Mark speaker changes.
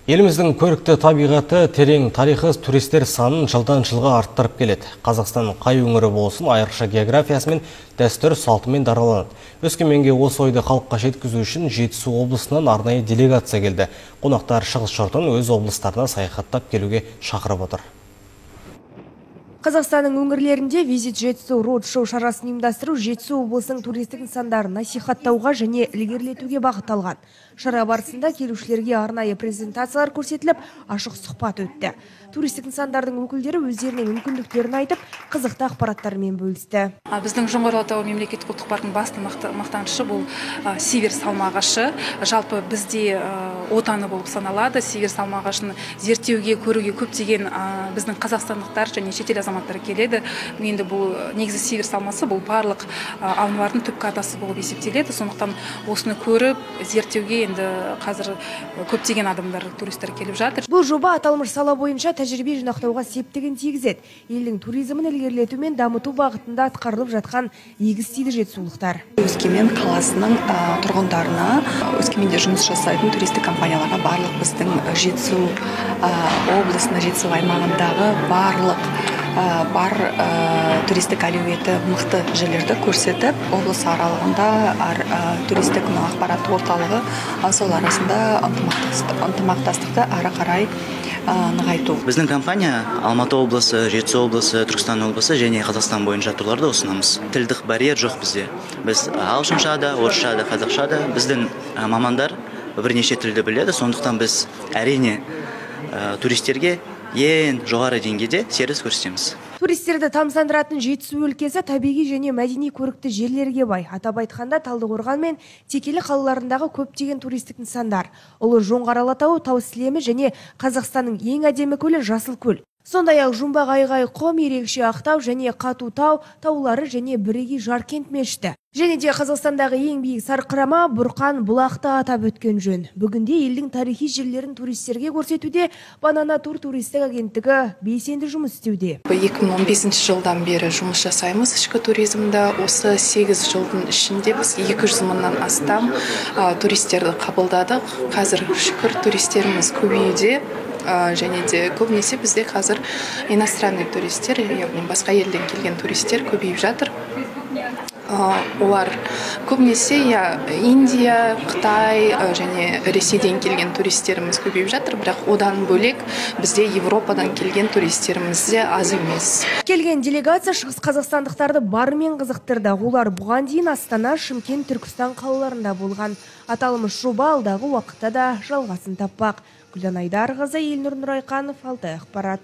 Speaker 1: Еліміздің көрікті табиғаты, терең тарихы туристер санын жылдан жылға арттырып келеді. Қазақстанның қай өңірі болсын, айрықша географиясы мен дәстүр салтымен дараланады. Өскеменге осы ойды халыққа жеткізу үшін Жетісу облысынан арнайы делегация келді. Қонақтар шығыс жұртын өз облыстарына саяхаттап келуге шақырып отыр.
Speaker 2: Қазақстанның өңірлерінде визит Жетісу роуд-шоу шарасын ұйымдастыру Жетісу облысының туристік нысандарын насихаттауға және ілгерілетуге бағытталған. Шара барысында келушілерге арнайы презентациялар көрсетіліп, ашық сұхбат өтті. Туристік нысандардың өкілдері өздерінің мүмкіндіктерін айтып, қызықты ақпараттармен бөлісті.
Speaker 3: Біздің Жоңғар Алатауы мемлекеттік ұлттық паркының басты мақтанышы бұл сиверс салма ағашы. Жалпы бізде отаны болып саналады. Сиверс салма ағашын зерттеуге, көруге көптеген біздің қазақстандықтар және шетел азаматтары келеді. Енді бұл негізі сиверс салмасы бұл барлық алмалардың түпкі атасы болып есептеледі. Сондықтан осыны көріп, зерттеуге енді қазір көптеген адамдар, туристер келіп жатыр.
Speaker 2: Бұл жоба аталмыш сала бойынша тәжірибе жинақтауға септігін тигізеді. Елдің туризмін ілгерілету мен дамыту бағытында атқарылып жатқан игі істейді жетісулықтар.
Speaker 4: Өскемен қаласының тұрғындарына, Өскеменде жұмыс жасайтын туристік компанияларға барлық біздің Жетісу облысында, Жетісу аймағындағы барлық бар туристік әлеуеті мықты жерлерді көрсетіп, облыс аралығында туристік ақпарат орталығы сол арасында ынтымақтастықты ары қарай нығайту.
Speaker 5: Біздің компания Алматы облысы, Жетісу облысы, Түркістан облысы және Қазақстан бойынша турларды ұсынамыз. Тілдік барьер жоқ бізде. Біз ағылшынша да, орысша да, қазақша да. Біздің мамандар бірнеше тілді біледі, сондықтан біз әрине туристерге ең жоғары деңгейде сервис көрсетеміз.
Speaker 2: Туристерді тамсандыратын Жетісу өлкесі табиғи және мәдени көрікті жерлерге бай. Атап айтқанда Талдықорған мен Текелі қалаларындағы көптеген туристік нысандар. Ұлы Жоңғар Алатауы, Тау Сілемі және Қазақстанның ең әдемі көлі Жасыл көл. Сондай-ақ Жұмбақ Айғай құм, ерекше Ақтау және Қату тау таулары және бірегей Жаркент мешіті. Және де Қазақстандағы ең биік Сарқырама, Бұрқан, Бұлақты атап өткен жөн. Бүгінде елдің тарихи жерлерін туристерге көрсетуде Банана Тур туристік агенттігі белсенді жұмыс істеуде.
Speaker 6: 2015 жылдан бері жұмыс жасаймыз ішкі туризмді. Осы 8 жылдың ішінде біз 200 мыңнан астам туристерді қабылдадық. Қазір шүкір туристеріміз көбеюде. Және де көбінесе бізде қазір иностранный туристер, яғни басқа елден келген туристер көбейіп жатыр. Олар көбінесе Индия, Қытай және Ресейден келген туристеріміз көбейіп жатыр, бірақ одан бөлек бізде Европадан келген туристеріміз де аз емес.
Speaker 2: Келген делегация шығыс қазақстандықтарды барымен қызықтырды. Олар бұған дейін Астана, Шымкент, Түркістан қалаларында болған. Аталмыш жоба алдағы уақытта да жалғасын таппақ. Гүлдан Айдарқызы, Елнұр Нұрайқанов, Алтай ақпарат.